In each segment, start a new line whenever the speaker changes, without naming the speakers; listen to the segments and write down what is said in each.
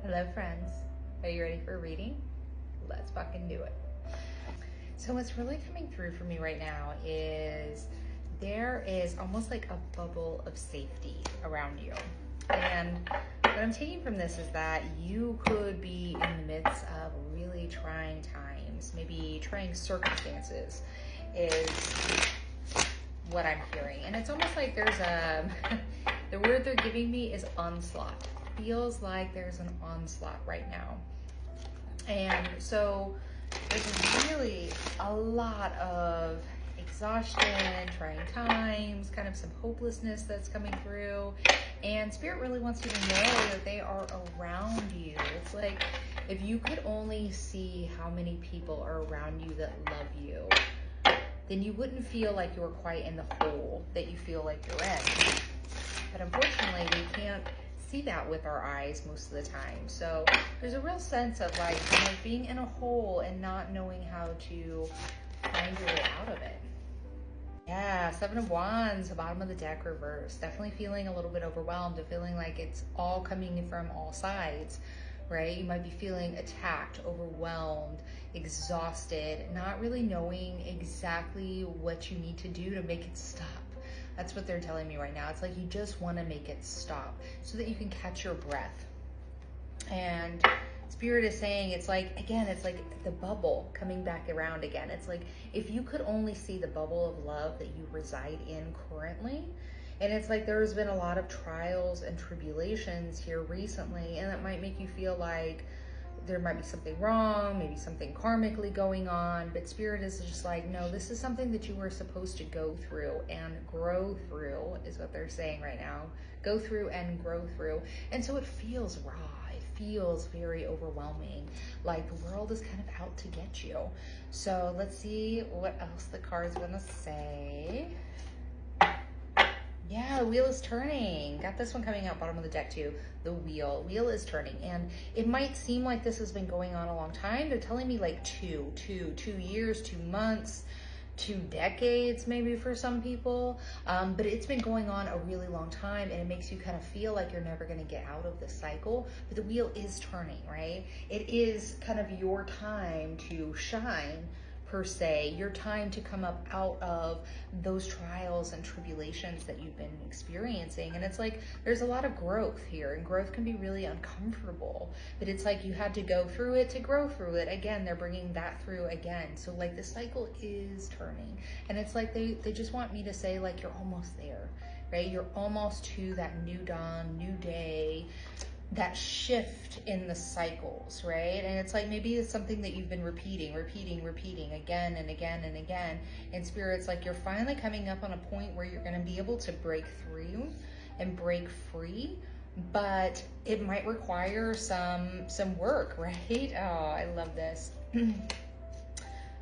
Hello friends, are you ready for a reading? Let's fucking do it. So what's really coming through for me right now is there is almost like a bubble of safety around you. And what I'm taking from this is that you could be in the midst of really trying times, maybe trying circumstances is what I'm hearing. And it's almost like there's the word they're giving me is onslaught. Feels like there's an onslaught right now. And so there's really a lot of exhaustion, trying times, kind of some hopelessness that's coming through. And Spirit really wants you to know that they are around you. It's like if you could only see how many people are around you that love you, then you wouldn't feel like you're quite in the hole that you feel like you're in. But unfortunately, we can't see that with our eyes most of the time. So there's a real sense of like kind of being in a hole and not knowing how to find your way out of it. Yeah, Seven of Wands, the bottom of the deck reverse. Definitely feeling a little bit overwhelmed and feeling like it's all coming from all sides, right? You might be feeling attacked, overwhelmed, exhausted, not really knowing exactly what you need to do to make it stop. That's what they're telling me right now. It's like you just want to make it stop so that you can catch your breath. And Spirit is saying it's like, again, it's like the bubble coming back around again. It's like if you could only see the bubble of love that you reside in currently. And it's like there's been a lot of trials and tribulations here recently, and that might make you feel like there might be something wrong, maybe something karmically going on, but Spirit is just like, no, this is something that you were supposed to go through and grow through, is what they're saying right now. Go through and grow through. And so it feels raw. It feels very overwhelming, like the world is kind of out to get you. So let's see what else the card's gonna say. Yeah, the wheel is turning. Got this one coming out bottom of the deck too. The wheel is turning. And it might seem like this has been going on a long time. They're telling me like 2 years, 2 months, 2 decades maybe for some people. But it's been going on a really long time, and it makes you kind of feel like you're never going to get out of the cycle. But the wheel is turning, right? It is kind of your time to shine, per se, your time to come up out of those trials and tribulations that you've been experiencing. And it's like there's a lot of growth here, and growth can be really uncomfortable, but it's like you had to go through it to grow through it. Again, they're bringing that through again. So like the cycle is turning, and it's like they just want me to say like you're almost there, right? You're almost to that new dawn, new day, that shift in the cycles, right? And it's like maybe it's something that you've been repeating again and again and again. And Spirit's like you're finally coming up on a point where you're going to be able to break through and break free, but it might require some work, right? Oh, I love this.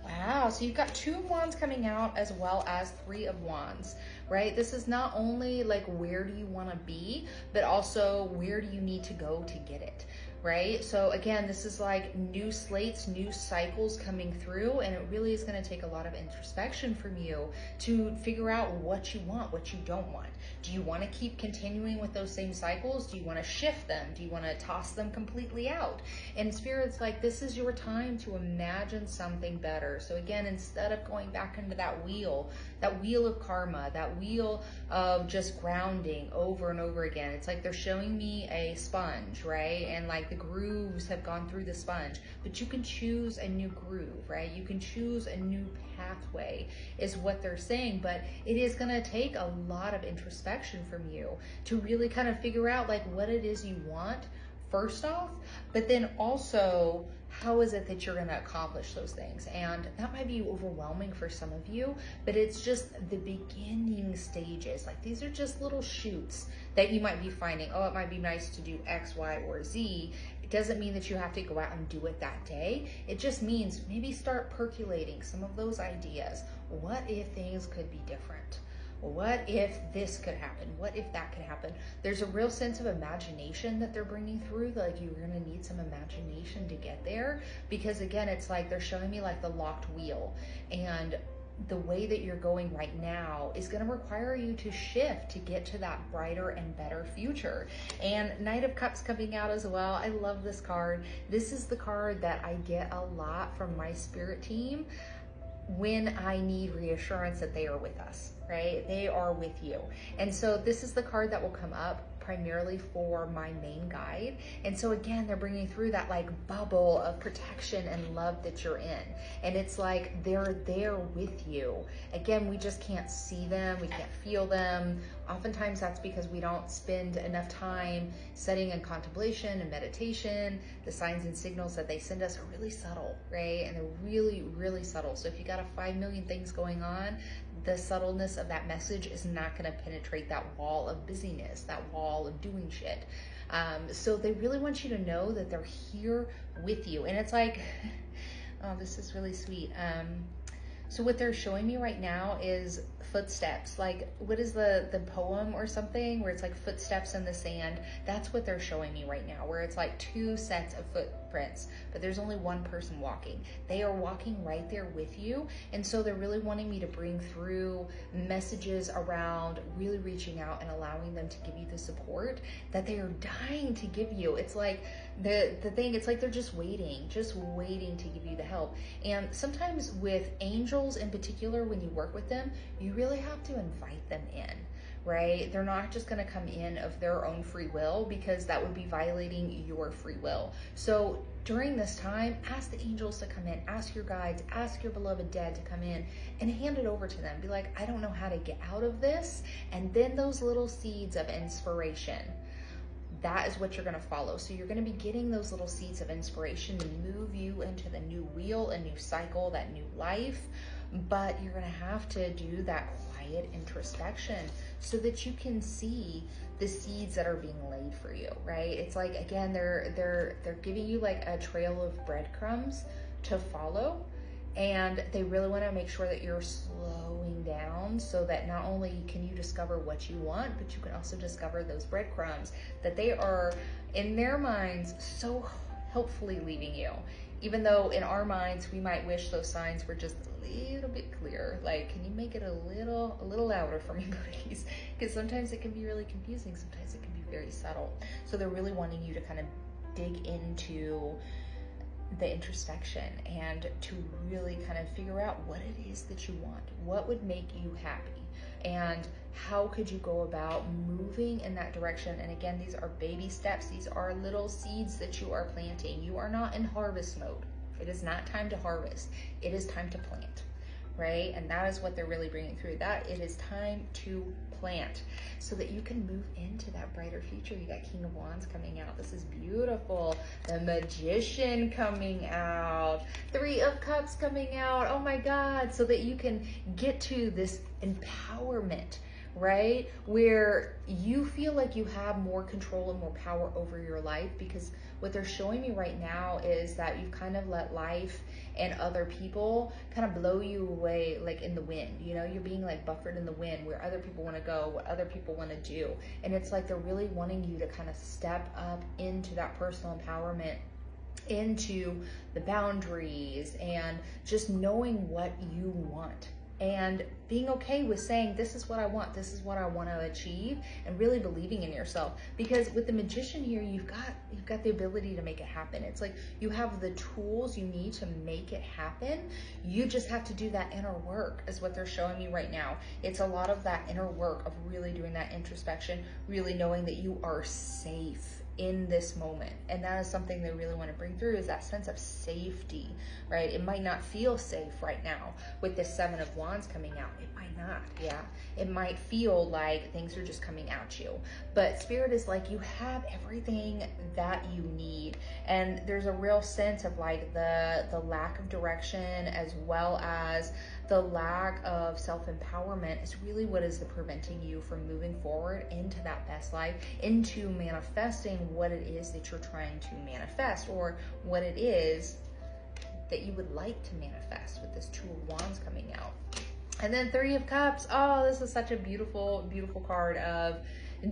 Wow, so you've got 2 of Wands coming out as well as 3 of Wands, right? This is not only like where do you want to be, but also where do you need to go to get it, right? So again, this is like new slates, new cycles coming through, and it really is going to take a lot of introspection from you to figure out what you want, what you don't want. Do you want to keep continuing with those same cycles? Do you want to shift them? Do you want to toss them completely out? And Spirit's like, this is your time to imagine something better. So again, instead of going back into that wheel of karma, that wheel of just grounding over and over again, it's like they're showing me a sponge, right? And like the grooves have gone through the sponge, but you can choose a new groove, right? You can choose a new pathway is what they're saying, but it is going to take a lot of introspection from you to really kind of figure out like what it is you want first off, but then also how is it that you're going to accomplish those things. And that might be overwhelming for some of you, but it's just the beginning stages. Like these are just little shoots that you might be finding, oh, it might be nice to do X, Y, or Z. It doesn't mean that you have to go out and do it that day. It just means maybe start percolating some of those ideas. What if things could be different? What if this could happen? What if that could happen? There's a real sense of imagination that they're bringing through. Like you're going to need some imagination to get there, because again, it's like they're showing me like the locked wheel, and the way that you're going right now is going to require you to shift to get to that brighter and better future. And Knight of Cups coming out as well. I love this card. This is the card that I get a lot from my spirit team when I need reassurance that they are with us, right? They are with you. And so this is the card that will come up primarily for my main guide. And so again, they're bringing through that like bubble of protection and love that you're in. And it's like they're there with you. Again, we just can't see them, we can't feel them. Oftentimes that's because we don't spend enough time sitting in contemplation and meditation. The signs and signals that they send us are really subtle, right? And they're really, really subtle. So if you got a 5 million things going on, the subtleness of that message is not going to penetrate that wall of busyness, that wall of doing shit. So they really want you to know that they're here with you. And it's like, oh, this is really sweet. So what they're showing me right now is footsteps. Like, what is the poem or something where it's like footsteps in the sand? That's what they're showing me right now, where it's like 2 sets of footprints, but there's only one person walking. They are walking right there with you. And so they're really wanting me to bring through messages around really reaching out and allowing them to give you the support that they are dying to give you. It's like the thing, it's like they're just waiting to give you the help. And sometimes with angels in particular, when you work with them, you really have to invite them in, right? They're not just going to come in of their own free will, because that would be violating your free will. So during this time, ask the angels to come in, ask your guides, ask your beloved dead to come in and hand it over to them. Be like, I don't know how to get out of this. And then those little seeds of inspiration, that is what you're going to follow. So you're going to be getting those little seeds of inspiration to move you into the new wheel, a new cycle, that new life. But you're going to have to do that quiet introspection so that you can see the seeds that are being laid for you, right? It's like, again, they're giving you like a trail of breadcrumbs to follow. And they really want to make sure that you're slowing down so that not only can you discover what you want, but you can also discover those breadcrumbs that they are, in their minds, so helpfully leaving you. Even though in our minds, we might wish those signs were just a little bit clearer. Like, can you make it a little louder for me, please? Because sometimes it can be really confusing. Sometimes it can be very subtle. So they're really wanting you to kind of dig into the introspection and to really kind of figure out what it is that you want, what would make you happy, and how could you go about moving in that direction. And again, these are baby steps. These are little seeds that you are planting. You are not in harvest mode. It is not time to harvest. It is time to plant, right? And that is what they're really bringing through, that it is time to plant so that you can move into that brighter future. You got King of Wands coming out. This is beautiful. The Magician coming out. 3 of Cups coming out. Oh my God. So that you can get to this empowerment, right? Where you feel like you have more control and more power over your life, because what they're showing me right now is that you've kind of let life and other people kind of blow you away like in the wind. You know, you're being like buffered in the wind where other people want to go, what other people want to do. And it's like they're really wanting you to kind of step up into that personal empowerment, into the boundaries, and just knowing what you want. And being okay with saying, this is what I want, this is what I want to achieve, and really believing in yourself. Because with the Magician here, you've got the ability to make it happen. It's like you have the tools you need to make it happen. You just have to do that inner work, is what they're showing me right now. It's a lot of that inner work of really doing that introspection, really knowing that you are safe in this moment. And that is something they really want to bring through, is that sense of safety, right? It might not feel safe right now with the 7 of Wands coming out. It might not, yeah. It might feel like things are just coming at you. But Spirit is like, you have everything that you need. And there's a real sense of like the lack of direction, as well as the lack of self-empowerment, is really what is preventing you from moving forward into that best life, into manifesting what it is that you're trying to manifest, or what it is that you would like to manifest with this 2 of Wands coming out. And then 3 of Cups. Oh, this is such a beautiful, beautiful card of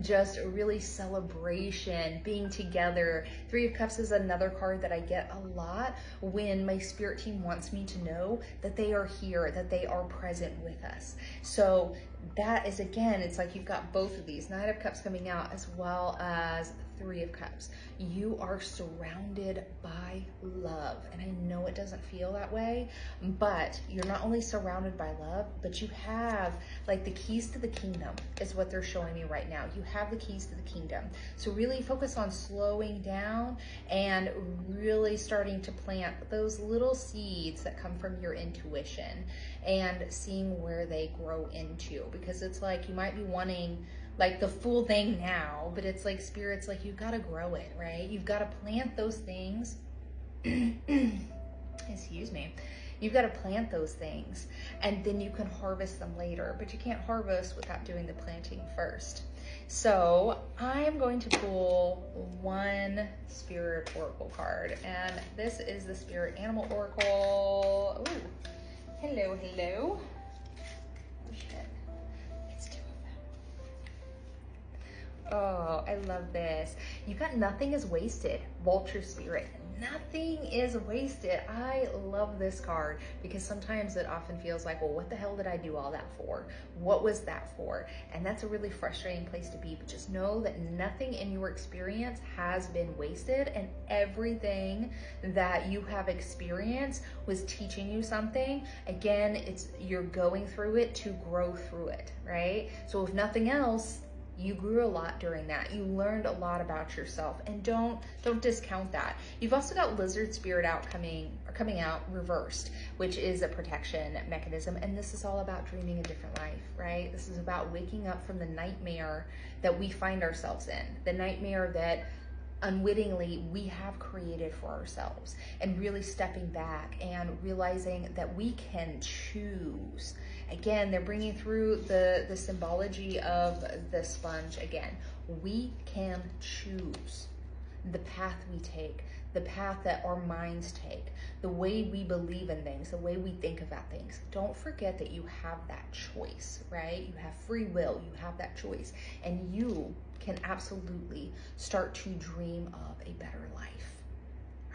just really celebration, being together. Three of Cups is another card that I get a lot when my spirit team wants me to know that they are here, that they are present with us. So that is, again, it's like you've got both of these, Knight of Cups coming out as well as Three of Cups. You are surrounded by love. And I know it doesn't feel that way, but you're not only surrounded by love, but you have like the keys to the kingdom is what they're showing me right now. You have the keys to the kingdom. So really focus on slowing down and really starting to plant those little seeds that come from your intuition and seeing where they grow into, because it's like you might be wanting like the full thing now, but it's like spirit's like, you got to grow it, right? You've got to plant those things. Excuse me. You've got to plant those things and then you can harvest them later, but you can't harvest without doing the planting first. So I'm going to pull one Spirit Oracle card, and this is the Spirit Animal Oracle. Ooh, hello, hello. Oh shit, it's two of them. Oh, I love this. You got nothing is wasted, Vulture Spirit. Nothing is wasted. I love this card because sometimes it often feels like, well, what the hell did I do all that for? What was that for? And that's a really frustrating place to be, but just know that nothing in your experience has been wasted, and everything that you have experienced was teaching you something. Again, it's you're going through it to grow through it, right? So if nothing else, you grew a lot during that. You learned a lot about yourself, and don't discount that. You've also got Lizard Spirit coming out reversed, which is a protection mechanism. And this is all about dreaming a different life, right? This is about waking up from the nightmare that we find ourselves in, the nightmare that unwittingly we have created for ourselves, and really stepping back and realizing that we can choose. Again, they're bringing through the symbology of the sponge again. We can choose the path we take, the path that our minds take, the way we believe in things, the way we think about things. Don't forget that you have that choice, right? You have free will, you have that choice, and you can absolutely start to dream of a better life.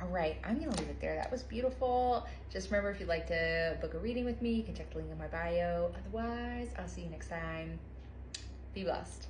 All right, I'm gonna leave it there. That was beautiful. Just remember, if you'd like to book a reading with me, you can check the link in my bio. Otherwise, I'll see you next time. Be blessed.